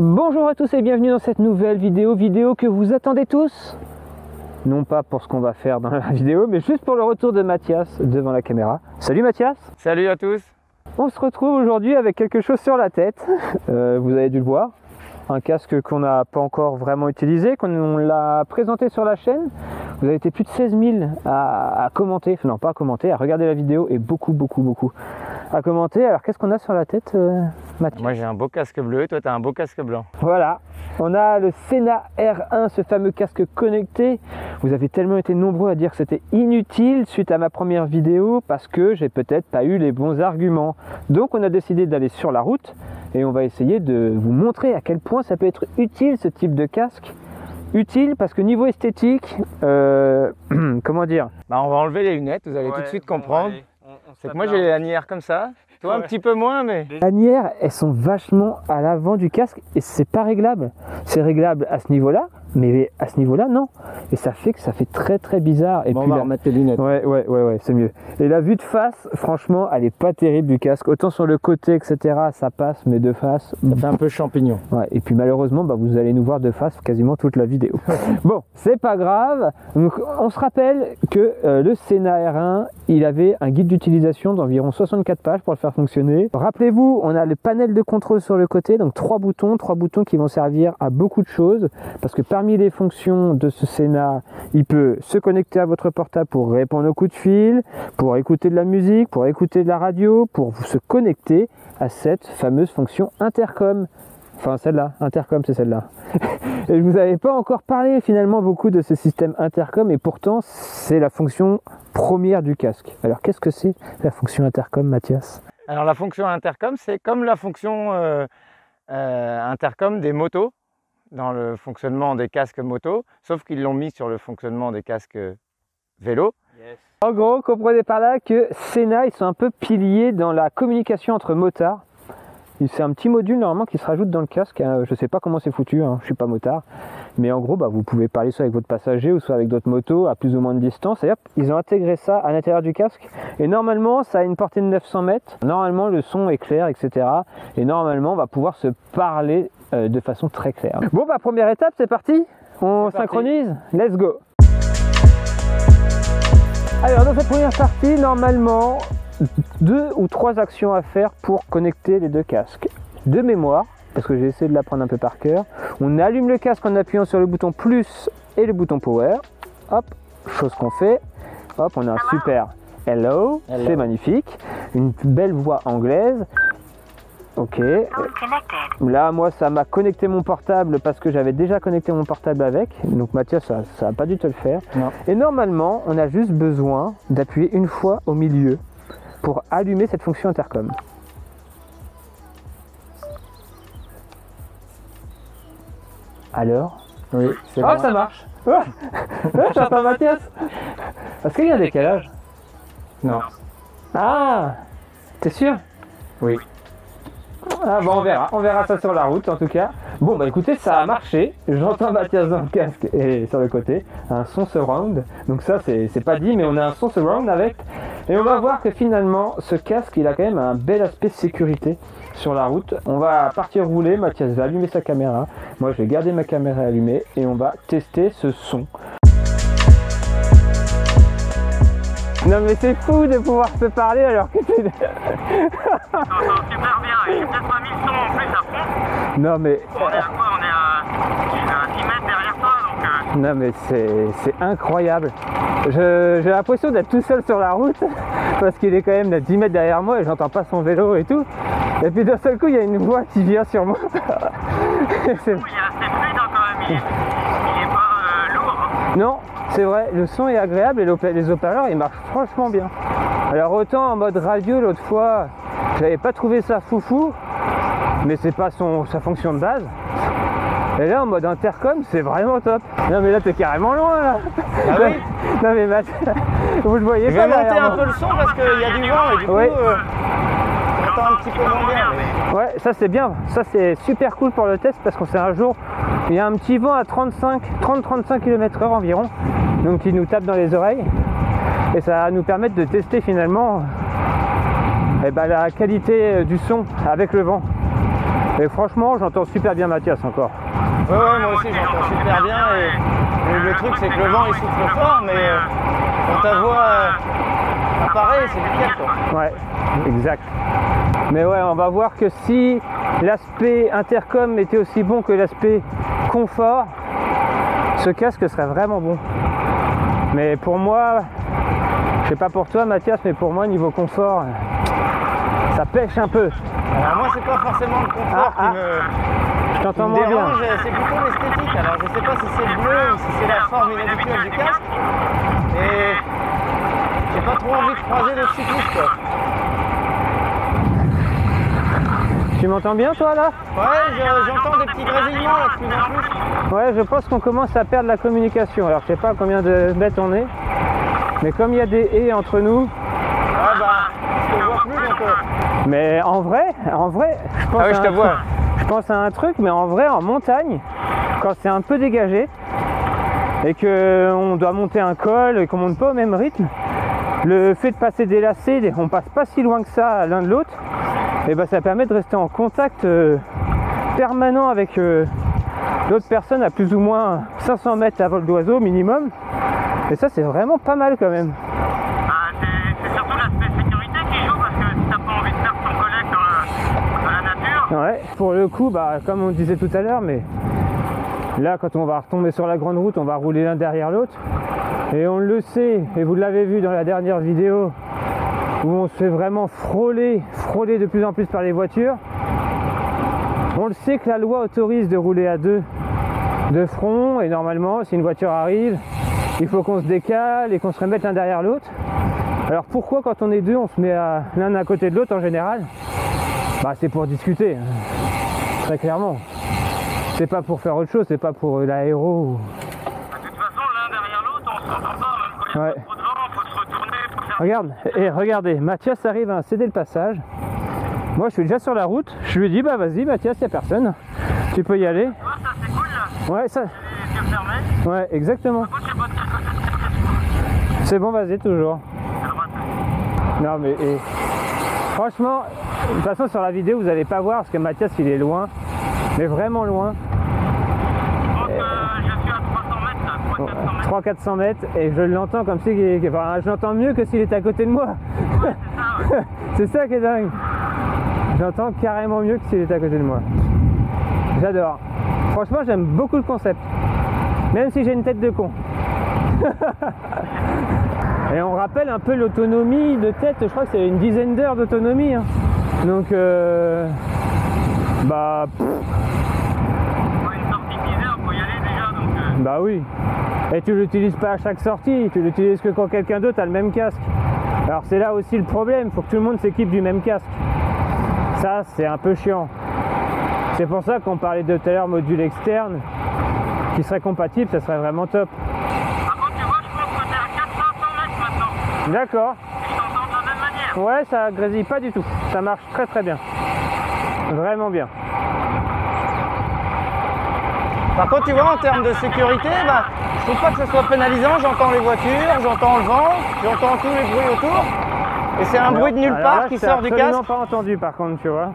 Bonjour à tous et bienvenue dans cette nouvelle vidéo que vous attendez tous. Non pas pour ce qu'on va faire dans la vidéo, mais juste pour le retour de Mathias devant la caméra. Salut Mathias. Salut à tous. On se retrouve aujourd'hui avec quelque chose sur la tête, vous avez dû le voir. Un casque qu'on n'a pas encore vraiment utilisé, qu'on l'a présenté sur la chaîne. Vous avez été plus de 16 000 à commenter, enfin non pas à commenter, à regarder la vidéo et beaucoup à commenter. Alors qu'est-ce qu'on a sur la tête Mathieu? Moi j'ai un beau casque bleu, toi tu as un beau casque blanc. Voilà, on a le Sena R1, ce fameux casque connecté. Vous avez tellement été nombreux à dire que c'était inutile suite à ma première vidéo parce que j'ai peut-être pas eu les bons arguments. Donc on a décidé d'aller sur la route et on va essayer de vous montrer à quel point ça peut être utile ce type de casque. Utile parce que niveau esthétique, comment dire, on va enlever les lunettes, vous allez tout de suite comprendre. C'est que moi j'ai les lanières comme ça, toi un petit peu moins mais... Les lanières, elles sont vachement à l'avant du casque et c'est pas réglable. C'est réglable à ce niveau-là, mais à ce niveau-là, non. Et ça fait que ça fait très bizarre. Et bon, puis on va remettre les lunettes. Ouais, c'est mieux. Et la vue de face, franchement, elle est pas terrible du casque. Autant sur le côté, etc., ça passe, mais de face... Ça fait un peu champignon. Ouais, et puis malheureusement, vous allez nous voir de face quasiment toute la vidéo. Bon, c'est pas grave. Donc, on se rappelle que le Sena R1, il avait un guide d'utilisation d'environ 64 pages pour le faire fonctionner. Rappelez-vous, on a le panel de contrôle sur le côté, donc trois boutons qui vont servir à beaucoup de choses, parce que parmi les fonctions de ce Sena, il peut se connecter à votre portable pour répondre aux coups de fil, pour écouter de la musique, pour écouter de la radio, pour se connecter à cette fameuse fonction intercom. Enfin celle-là, intercom c'est celle-là. Et je vous avais pas encore parlé finalement beaucoup de ce système intercom et pourtant c'est la fonction première du casque. Alors qu'est-ce que c'est la fonction intercom, Mathias? Alors la fonction intercom c'est comme la fonction intercom des motos dans le fonctionnement des casques moto, sauf qu'ils l'ont mis sur le fonctionnement des casques vélo. Yes. En gros, comprenez par là que Sena ils sont un peu piliers dans la communication entre motards. C'est un petit module normalement qui se rajoute dans le casque, je sais pas comment c'est foutu, je suis pas motard, mais en gros vous pouvez parler soit avec votre passager ou soit avec d'autres motos à plus ou moins de distance, et hop, ils ont intégré ça à l'intérieur du casque, et normalement ça a une portée de 900 mètres, normalement le son est clair, etc. Et normalement on va pouvoir se parler de façon très claire. Bon première étape, c'est parti, on synchronise, let's go. Alors dans cette première partie, normalement, 2 ou 3 actions à faire pour connecter les deux casques. De mémoire, parce que j'ai essayé de l'apprendre un peu par cœur, on allume le casque en appuyant sur le bouton plus et le bouton power. Hop, chose qu'on fait. Hop, on a un super hello. C'est magnifique. Une belle voix anglaise. Ok. Là, moi, ça m'a connecté mon portable parce que j'avais déjà connecté mon portable avec. Donc Mathias, ça n'a pas dû te le faire. Non. Et normalement, on a juste besoin d'appuyer une fois au milieu pour allumer cette fonction intercom. Alors? Oui, c'est bon. Ça marche. J'entends Mathias. Est-ce qu'il y a un décalage? Non. Ah, t'es sûr? Oui. Ah bon, on verra ça sur la route en tout cas. Bon écoutez, ça a marché, j'entends Mathias dans le casque et sur le côté, un son surround, donc ça c'est pas dit mais on a un son surround avec, et on va voir que finalement ce casque il a quand même un bel aspect sécurité sur la route. On va partir rouler, Mathias va allumer sa caméra, moi je vais garder ma caméra allumée et on va tester ce son. Non mais c'est fou de pouvoir se parler alors que c'est... J'entends super bien, j'ai peut-être pas mis le son en plus à fond. Non mais... On est à quoi? On est à 10 mètres derrière toi donc... Non mais c'est incroyable. J'ai l'impression d'être tout seul sur la route parce qu'il est quand même à 10 mètres derrière moi et j'entends pas son vélo et tout. Et puis d'un seul coup il y a une voix qui vient sur moi. Il est assez fluide quand même, il est pas lourd. Non, c'est vrai, le son est agréable et les haut-parleurs ils marchent franchement bien. Alors autant en mode radio l'autre fois, j'avais pas trouvé ça foufou, mais c'est pas sa fonction de base. Et là en mode intercom c'est vraiment top. Non mais là t'es carrément loin là. Ah oui. Non mais Matt, vous le voyez Je pas vais monter derrière un moi. peu le son parce qu'il y a du vent et du coup on entend un petit peu moins bien. Mais... Ouais, ça c'est bien, ça c'est super cool pour le test parce qu'on sait un jour, il y a un petit vent à 30-35 km/h environ, donc qui nous tape dans les oreilles et ça va nous permettre de tester finalement la qualité du son avec le vent. Et franchement, j'entends super bien Mathias encore. Ouais, moi aussi j'entends super bien. Et le truc, c'est que le vent il souffle fort, mais quand ta voix apparaît, c'est nickel quoi. Ouais, exact. Mais ouais, on va voir que si l'aspect intercom était aussi bon que l'aspect confort, ce casque serait vraiment bon. Mais pour moi, je sais pas pour toi Mathias, mais pour moi niveau confort, ça pêche un peu. Alors moi c'est pas forcément le confort Je t'entends qui moins me bien. dérange, c'est plutôt l'esthétique. Alors je sais pas si c'est le bleu ou si c'est la forme inhabituelle du casque. Et j'ai pas trop envie de croiser d'autres cyclistes quoi. Tu m'entends bien toi là? Ouais, j'entends des petits grésillements là de plus en plus. Ouais, je pense qu'on commence à perdre la communication. Alors je sais pas combien de mètres on est, mais comme il y a des haies entre nous. Ah bah, je te vois plus donc. Mais en vrai, je pense, Ah oui, je te vois. Je pense à un truc, mais en vrai, en montagne, quand c'est un peu dégagé et qu'on doit monter un col et qu'on monte pas au même rythme, le fait de passer des lacets, on passe pas si loin que ça l'un de l'autre, et ben ça permet de rester en contact permanent avec l'autre personne à plus ou moins 500 mètres à vol d'oiseau minimum. Et ça, c'est vraiment pas mal quand même. C'est surtout l'aspect sécurité qui joue parce que si t'as pas envie de perdre ton collègue dans la nature. Ouais, pour le coup, bah, comme on disait tout à l'heure, mais là, quand on va retomber sur la grande route, on va rouler l'un derrière l'autre. Et on le sait, et vous l'avez vu dans la dernière vidéo, où on se fait vraiment frôler de plus en plus par les voitures. On le sait que la loi autorise de rouler à deux de front, et normalement, si une voiture arrive, il faut qu'on se décale et qu'on se remette l'un derrière l'autre. Alors pourquoi quand on est deux, on se met l'un à côté de l'autre en général? Bah c'est pour discuter, très clairement. C'est pas pour faire autre chose, c'est pas pour l'aéro. De toute façon, l'un derrière l'autre, on s'entend pas, même quand il y a Ouais. pas trop de vent, faut se retourner, faut faire... Regarde, et regardez, Mathias arrive à céder le passage. Moi je suis déjà sur la route, je lui dis bah vas-y Mathias, il n'y a personne, tu peux y aller. Tu vois, ça c'est cool là, Ouais, ça, les yeux fermés. ouais, exactement. Par contre, je sais pas de quel côté c'est. C'est bon, vas-y, toujours. À droite. Non mais franchement, de toute façon sur la vidéo vous n'allez pas voir parce que Mathias il est loin, mais vraiment loin. Je pense que je suis à 300 mètres là, 300-400 mètres. 300-400 mètres et je l'entends comme si, enfin, je l'entends mieux que s'il était à côté de moi. Ouais, c'est ça, ouais. C'est ça qui est dingue. J'entends carrément mieux que s'il était à côté de moi. J'adore. Franchement, j'aime beaucoup le concept. Même si j'ai une tête de con. Et on rappelle un peu l'autonomie de tête. Je crois que c'est une dizaine d'heures d'autonomie. Hein. Donc, bah... Pour une sortie d'hiver, faut y aller déjà, donc... Bah oui. Et tu l'utilises pas à chaque sortie. Tu l'utilises que quand quelqu'un d'autre a le même casque. Alors c'est là aussi le problème. Faut que tout le monde s'équipe du même casque. Ça, c'est un peu chiant. C'est pour ça qu'on parlait de tout à l'heure module externe qui serait compatible, ça serait vraiment top. Par contre, tu vois, je pense que t'es à 400 mètres maintenant. D'accord. Je t'entends de la même manière. Ouais, ça grésille pas du tout. Ça marche très très bien. Vraiment bien. Par contre, tu vois, en termes de sécurité, bah, je trouve pas que ce soit pénalisant. J'entends les voitures, j'entends le vent, j'entends tous les bruits autour. Et c'est un bruit de nulle part qui sort du casque. Je n'ai pas entendu par contre, tu vois.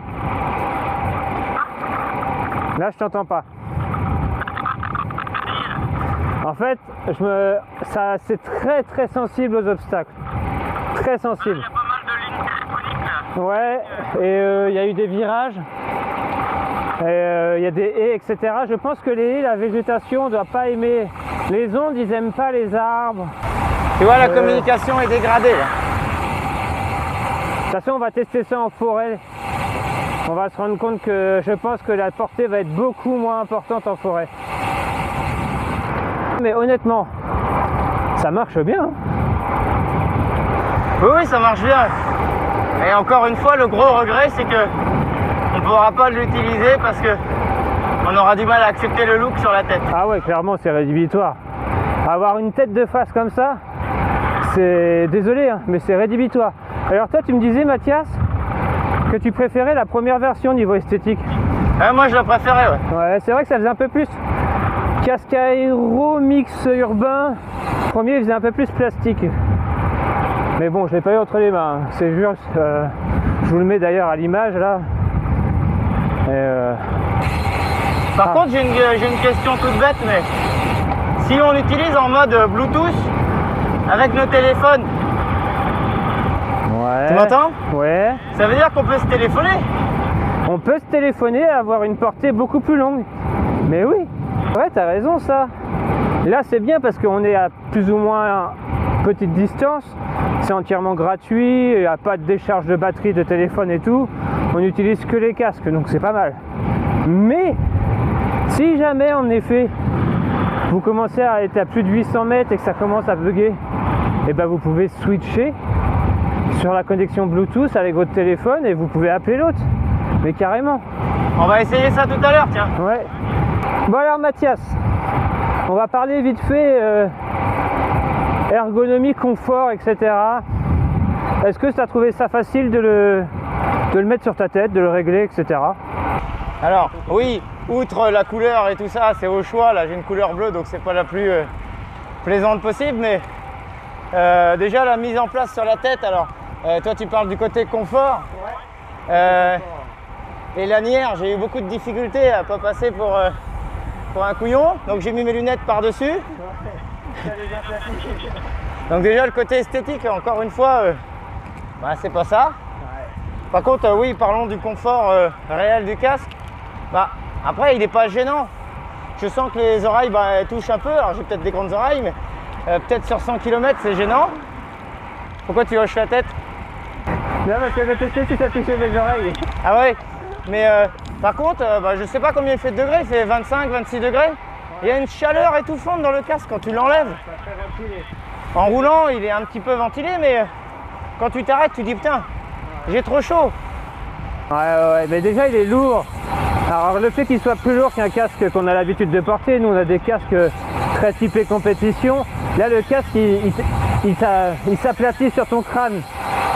Là, je t'entends pas. En fait, c'est très très sensible aux obstacles. Très sensible. Il y a pas mal de lignes téléphoniques là. Ouais, et il y a eu des virages. Il y a des haies, etc. Je pense que les haies, la végétation ne doit pas aimer. Les ondes, ils n'aiment pas les arbres. Tu vois, la communication est dégradée là. De toute façon, on va tester ça en forêt. On va se rendre compte que je pense que la portée va être beaucoup moins importante en forêt. Mais honnêtement, ça marche bien. Hein. Oui, ça marche bien. Et encore une fois, le gros regret, c'est que on ne pourra pas l'utiliser parce que on aura du mal à accepter le look sur la tête. Ah ouais, clairement, c'est rédhibitoire. Avoir une tête de face comme ça, c'est... Désolé, hein, mais c'est rédhibitoire. Alors toi, tu me disais, Mathias, que tu préférais la première version niveau esthétique. Moi, je la préférais, ouais. Ouais, c'est vrai que ça faisait un peu plus casque aéro, mix urbain. Le premier, il faisait un peu plus plastique. Mais bon, je l'ai pas eu entre les mains. C'est juste, je vous le mets d'ailleurs à l'image là. Par contre, j'ai une question toute bête, mais si on utilise en mode Bluetooth avec nos téléphones, ouais. Tu m'entends? Ouais. Ça veut dire qu'on peut se téléphoner? On peut se téléphoner et avoir une portée beaucoup plus longue. Mais oui, ouais, t'as raison ça. Là, c'est bien parce qu'on est à plus ou moins petite distance. C'est entièrement gratuit, il n'y a pas de décharge de batterie de téléphone et tout. On n'utilise que les casques, donc c'est pas mal. Mais si jamais en effet vous commencez à être à plus de 800 mètres et que ça commence à bugger, et ben vous pouvez switcher sur la connexion Bluetooth avec votre téléphone et vous pouvez appeler l'autre. Mais carrément. On va essayer ça tout à l'heure, tiens. Ouais. Bon alors Mathias, on va parler vite fait ergonomie, confort, etc. Est-ce que tu as trouvé ça facile de le mettre sur ta tête, de le régler, etc. Alors, oui, outre la couleur et tout ça, c'est au choix. Là, j'ai une couleur bleue, donc c'est pas la plus plaisante possible. Mais déjà, la mise en place sur la tête. Alors, toi, tu parles du côté confort. Et lanière, j'ai eu beaucoup de difficultés à pas passer pour un couillon. Donc, j'ai mis mes lunettes par-dessus. Donc déjà, le côté esthétique, encore une fois, bah, c'est pas ça. Par contre, oui, parlons du confort réel du casque. Bah, après, il n'est pas gênant. Je sens que les oreilles elles touchent un peu. Alors, j'ai peut-être des grandes oreilles, mais peut-être sur 100 km, c'est gênant. Pourquoi tu hoches la tête? Non, parce que je testais si ça touchait mes oreilles. Ah ouais. Mais par contre, je sais pas combien il fait de degrés. Il fait 25, 26 degrés. Il y a une chaleur étouffante dans le casque quand tu l'enlèves. En roulant, il est un petit peu ventilé, mais quand tu t'arrêtes, tu dis putain, j'ai trop chaud. Ouais, mais déjà il est lourd. Alors le fait qu'il soit plus lourd qu'un casque qu'on a l'habitude de porter, nous on a des casques très typés compétition. Là le casque il s'aplatit sur ton crâne,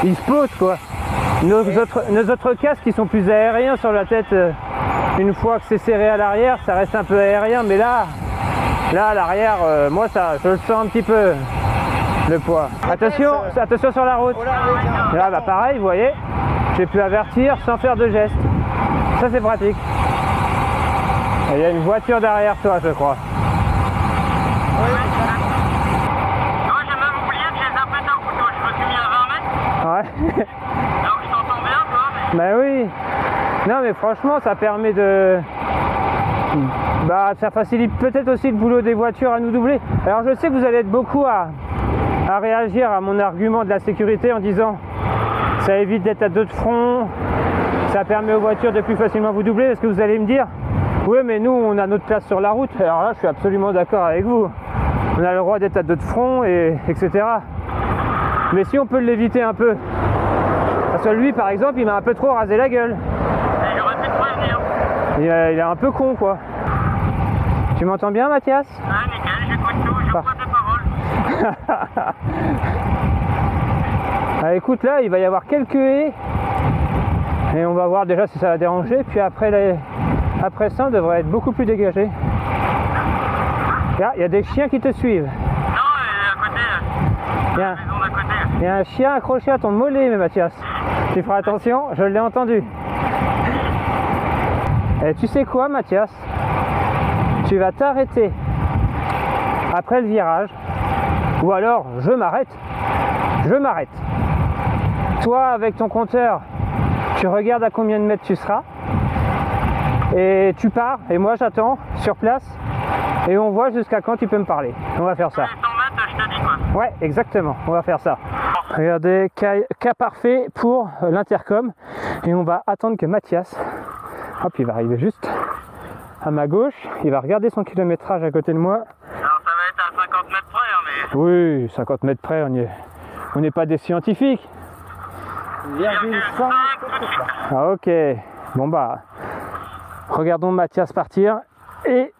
il se pose quoi. Nos autres casques qui sont plus aériens sur la tête, une fois que c'est serré à l'arrière, ça reste un peu aérien, mais là à l'arrière, moi je le sens un petit peu, le poids. Attention sur la route. Là bah pareil, vous voyez, j'ai pu avertir sans faire de geste. Ça c'est pratique. Et il y a une voiture derrière toi, je crois. Moi j'ai même oublié que j'ai zappé d'un couteau, je me suis mis à 20 mètres. Ouais. Donc je t'entends bien toi, mais... Bah oui. Non mais franchement ça permet de... Bah ça facilite peut-être aussi le boulot des voitures à nous doubler. Alors je sais que vous allez être beaucoup à réagir à mon argument de la sécurité en disant ça évite d'être à deux de front, ça permet aux voitures de plus facilement vous doubler. Est-ce que vous allez me dire oui mais nous on a notre place sur la route? Alors là je suis absolument d'accord avec vous. On a le droit d'être à deux de front etc. Mais si on peut l'éviter un peu. Parce que lui par exemple il m'a un peu trop rasé la gueule. J'aurais pu te prévenir. Il est un peu con quoi. Tu m'entends bien Mathias? Ah nickel, j'écoute tout, je vois tes paroles. Ah, écoute là il va y avoir quelques haies. Et on va voir déjà si ça va déranger. Puis après ça on devrait être beaucoup plus dégagé. Là il y a des chiens qui te suivent. Non, à côté, la maison d'à côté. Il y a un chien accroché à ton mollet, mais Mathias. Tu feras attention, je l'ai entendu. Et tu sais quoi, Mathias? Tu vas t'arrêter après le virage. Ou alors, je m'arrête. Je m'arrête. Toi, avec ton compteur, tu regardes à combien de mètres tu seras. Et tu pars. Et moi, j'attends sur place. Et on voit jusqu'à quand tu peux me parler. On va faire ça. 100 mètres, je te dis quoi. Ouais, exactement, on va faire ça. Regardez, cas parfait pour l'intercom. Et on va attendre que Mathias, hop, il va arriver juste à ma gauche. Il va regarder son kilométrage à côté de moi. Alors ça va être à 50 mètres près, hein, mais... Oui, 50 mètres près, on n'est pas des scientifiques. 1,5. Ah ok, bon bah, regardons Mathias partir et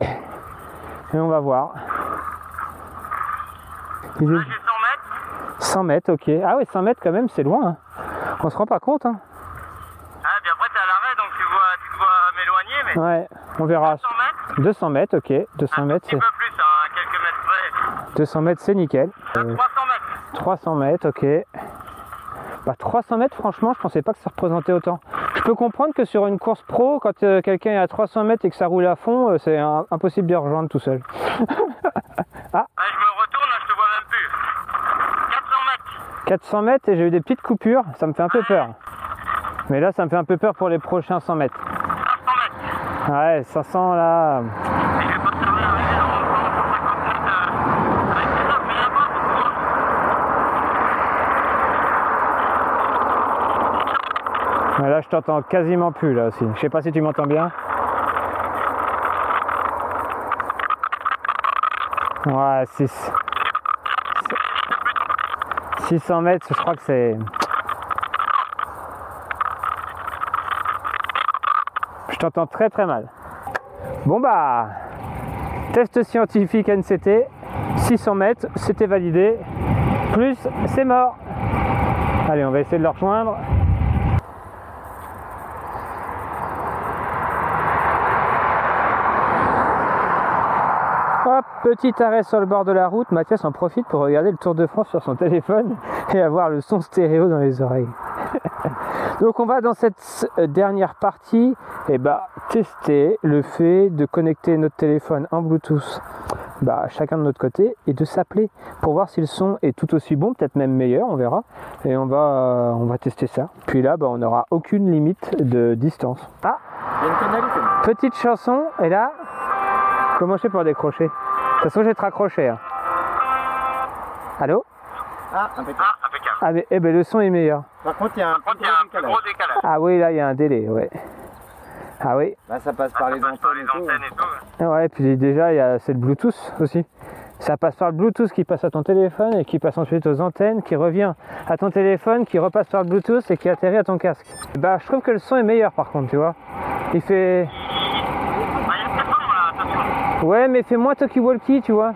on va voir. Là j'ai 100 mètres. 100 mètres, ok. Ah oui, 100 mètres quand même, c'est loin. Hein. On se rend pas compte. Hein. Ah, puis après t'es à l'arrêt, donc tu te vois m'éloigner, mais... Ouais, on verra. 200 mètres. 200 mètres, ok. 200 mètres, Un petit peu plus, hein, quelques mètres près. 200 mètres, c'est nickel. 300 mètres. 300 mètres, ok. Bah 300 mètres, franchement, je pensais pas que ça représentait autant. Je peux comprendre que sur une course pro, quand quelqu'un est à 300 mètres et que ça roule à fond, c'est impossible de rejoindre tout seul. Ah. Je me retourne, là, je te vois même plus. 400 mètres. 400 mètres et j'ai eu des petites coupures, ça me fait un peu peur. Mais là, ça me fait un peu peur pour les prochains 100 mètres. 500 mètres. Ouais, 500 là... Et je vais pas te servir d'arriver dans 150 mètres avec les autres, mais là-bas, c'est Ouais, là, je t'entends quasiment plus là aussi. Je sais pas si tu m'entends bien. Ouais, 600 mètres, je crois que c'est... Je t'entends très très mal. Bon bah, test scientifique NCT, 600 mètres, c'était validé. Plus, c'est mort. Allez, on va essayer de le rejoindre. Hop, petit arrêt sur le bord de la route. Mathias en profite pour regarder le Tour de France sur son téléphone et avoir le son stéréo dans les oreilles. Donc on va dans cette dernière partie tester le fait de connecter notre téléphone en Bluetooth chacun de notre côté et de s'appeler pour voir si le son est tout aussi bon, peut-être même meilleur, on verra. Et on va tester ça. Puis là, on n'aura aucune limite de distance. Ah, Il y a une tonalité. petite chanson, et là, comment je fais pour décrocher? De toute façon, je vais te raccrocher. Hein. Allô? Ah, impeccable. Ah, impeccable. Ah, mais le son est meilleur. Par contre, il y a un Par contre, il y a un plus gros décalage. Ah oui, là, il y a un délai, ouais. Ah oui. Là, ça passe par les Ça passe par antennes les et tout. antennes et tout. Ouais, puis déjà, c'est le Bluetooth aussi. Ça passe par le Bluetooth qui passe à ton téléphone et qui passe ensuite aux antennes, qui revient à ton téléphone, qui repasse par le Bluetooth et qui atterrit à ton casque. Je trouve que le son est meilleur par contre, tu vois. Il fait... Ah, il y a peut-être pas, là, attention. Ouais, mais fait moins talkie-walkie, tu vois.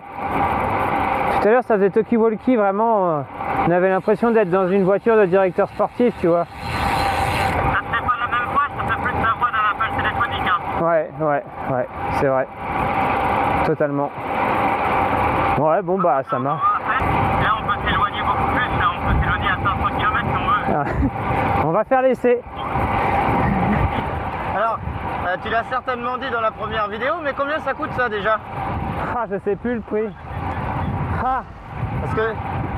Tout à l'heure, ça faisait talkie-walkie, vraiment. On avait l'impression d'être dans une voiture de directeur sportif, tu vois. Ça te fait pas la même voix, ça fait plus la voix d'un appel téléphonique. Hein. Ouais, c'est vrai. Totalement. Ouais, bon, ça marche. Là, on peut s'éloigner beaucoup plus. Là, on peut s'éloigner à 500 km si on veut. On va faire l'essai. Alors, tu l'as certainement dit dans la première vidéo, mais combien ça coûte ça déjà? Ah, je sais plus le prix. Ah, Parce que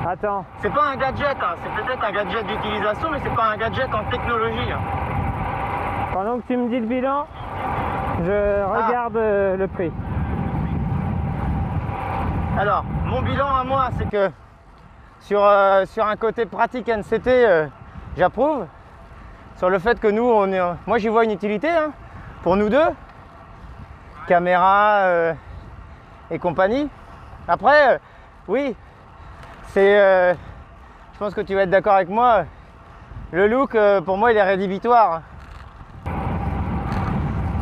attends. c'est pas un gadget, hein. C'est peut-être un gadget d'utilisation, mais c'est pas un gadget en technologie. Hein. Pendant que tu me dis le bilan, je regarde le prix. Alors, mon bilan à moi, c'est que sur un côté pratique NCT, j'approuve. Sur le fait que nous, moi j'y vois une utilité hein, pour nous deux, caméra et compagnie. Après, oui, c'est, je pense que tu vas être d'accord avec moi, le look pour moi il est rédhibitoire.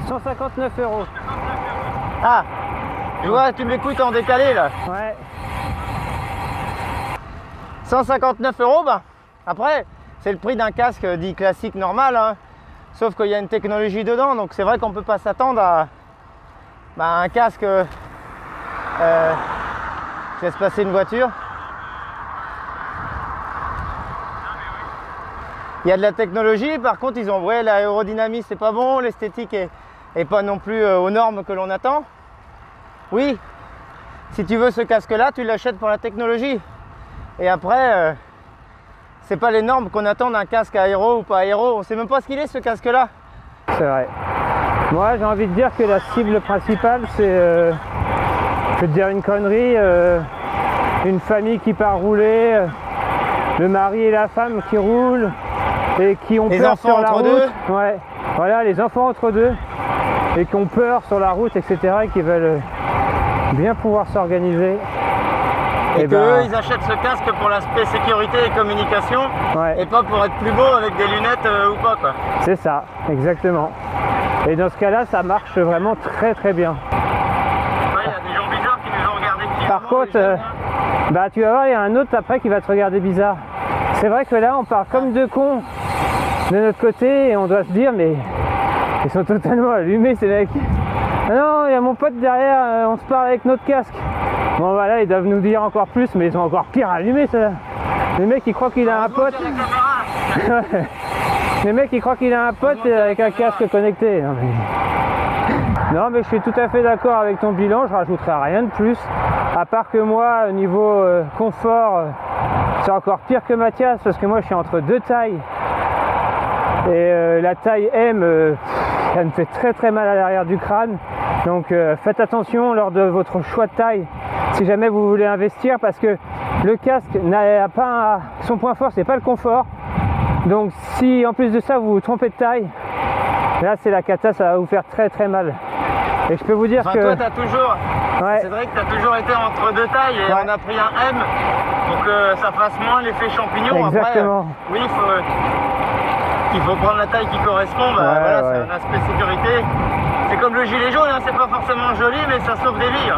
159 €. Ah, je vois, tu m'écoutes en décalé là. Ouais. 159 €, après, c'est le prix d'un casque dit classique normal, hein, sauf qu'il y a une technologie dedans, donc c'est vrai qu'on ne peut pas s'attendre à un casque. Je laisse passer une voiture. Il y a de la technologie, par contre, ils ont l'aérodynamie, c'est pas bon, l'esthétique est pas non plus aux normes que l'on attend. Oui, si tu veux ce casque-là, tu l'achètes pour la technologie. Et après, c'est pas les normes qu'on attend d'un casque aéro ou pas aéro. On sait même pas ce qu'il est ce casque-là. C'est vrai. Moi, j'ai envie de dire que la cible principale, c'est, je vais te dire une connerie, une famille qui part rouler, le mari et la femme qui roulent et qui ont peur sur la route. Ouais. Voilà, les enfants entre deux et qui ont peur sur la route, etc. et qui veulent bien pouvoir s'organiser. Et qu'eux, ils achètent ce casque pour l'aspect sécurité et communication, ouais. Et pas pour être plus beau avec des lunettes ou pas, quoi. C'est ça, exactement. Et dans ce cas-là, ça marche vraiment très très bien. Ouais, il y a des gens bizarres qui nous ont regardé bizarrement. Par contre, tu vas voir, il y a un autre après qui va te regarder bizarre. C'est vrai que là, on part comme deux cons de notre côté et on doit se dire, mais ils sont totalement allumés ces mecs. Ah non, il y a mon pote derrière, on se parle avec notre casque. Bon voilà, ils doivent nous dire encore plus, mais ils sont encore pire allumés ça. Les mecs ils croient qu'il a un pote. Le mec il croit qu'il a un pote avec un casque connecté. Non mais je suis tout à fait d'accord avec ton bilan, je rajouterai rien de plus. À part que moi, au niveau confort, c'est encore pire que Mathias parce que moi je suis entre deux tailles. Et la taille M, elle me fait très mal à l'arrière du crâne. Donc faites attention lors de votre choix de taille si jamais vous voulez investir parce que le casque n'a pas son point fort, c'est pas le confort. Donc si en plus de ça vous vous trompez de taille, là c'est la cata, ça va vous faire très mal. Et je peux vous dire que... Toi t'as toujours... Ouais. C'est vrai que t'as toujours été entre deux tailles et on a pris un M pour que ça fasse moins l'effet champignon. Exactement. Après, oui, il faut prendre la taille qui correspond. Bah, voilà, c'est un aspect sécurité. C'est comme le gilet jaune, hein, c'est pas forcément joli, mais ça sauve des vies.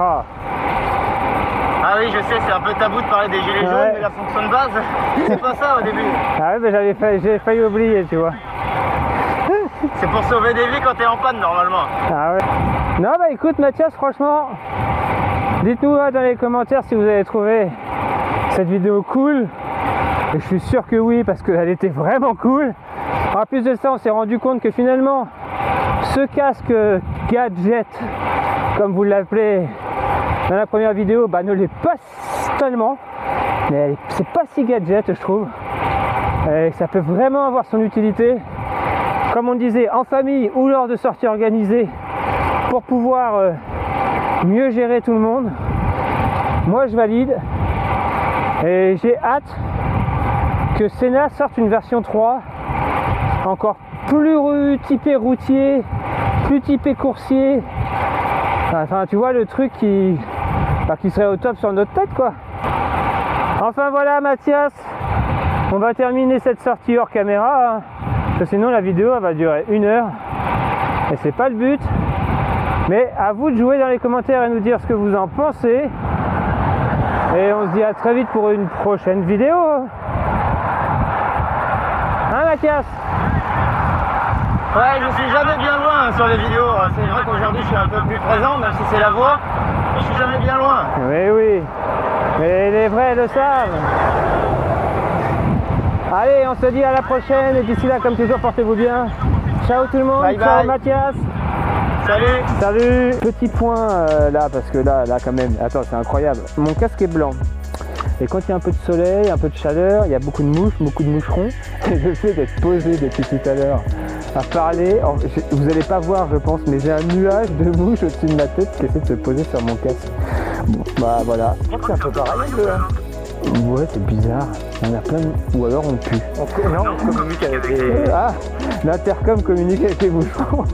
Ah. Ah oui, je sais, c'est un peu tabou de parler des gilets jaunes, mais la fonction de base, c'est pas ça au début. Ah ouais, mais j'ai failli oublier, tu vois. C'est pour sauver des vies quand t'es en panne, normalement. Ah ouais. Non, bah écoute, Mathias, franchement, dites-nous dans les commentaires si vous avez trouvé cette vidéo cool. Et je suis sûr que oui, parce qu'elle était vraiment cool. En plus de ça, on s'est rendu compte que finalement, ce casque gadget, comme vous l'appelez dans la première vidéo, bah, ne l'est pas tellement. Mais c'est pas si gadget, je trouve. Et ça peut vraiment avoir son utilité. Comme on disait, en famille ou lors de sorties organisées, pour pouvoir mieux gérer tout le monde. Moi, je valide. Et j'ai hâte que Sena sorte une version 3 encore plus typé routier, plus typé coursier. Enfin, tu vois le truc qui serait au top sur notre tête, quoi. Enfin voilà, Mathias, on va terminer cette sortie hors caméra, hein, parce que sinon la vidéo elle va durer 1 heure et c'est pas le but. Mais à vous de jouer dans les commentaires et nous dire ce que vous en pensez. Et on se dit à très vite pour une prochaine vidéo. Hein, Mathias? Ouais, je suis jamais bien loin sur les vidéos. C'est vrai qu'aujourd'hui je suis un peu plus présent, même si c'est la voix. Mais je suis jamais bien loin. Oui. Mais les vrais le savent. Allez, on se dit à la prochaine. Et d'ici là, comme toujours, portez-vous bien. Ciao tout le monde. Bye, ciao bye. Mathias. Salut. Petit point là, parce que là quand même, attends, c'est incroyable. Mon casque est blanc. Et quand il y a un peu de soleil, un peu de chaleur, il y a beaucoup de mouches, beaucoup de moucherons. Et le fait d'être posé depuis tout à l'heure à parler, vous n'allez pas voir je pense, mais j'ai un nuage de mouches au-dessus de ma tête qui essaie de se poser sur mon casque. Bon, bah voilà. Je crois que c'est un peu pareil un peu, hein. Ouais, c'est bizarre. Il y en a plein de... Ou alors on pue. Non, on communique avec les... Ah, l'intercom communique avec les moucherons.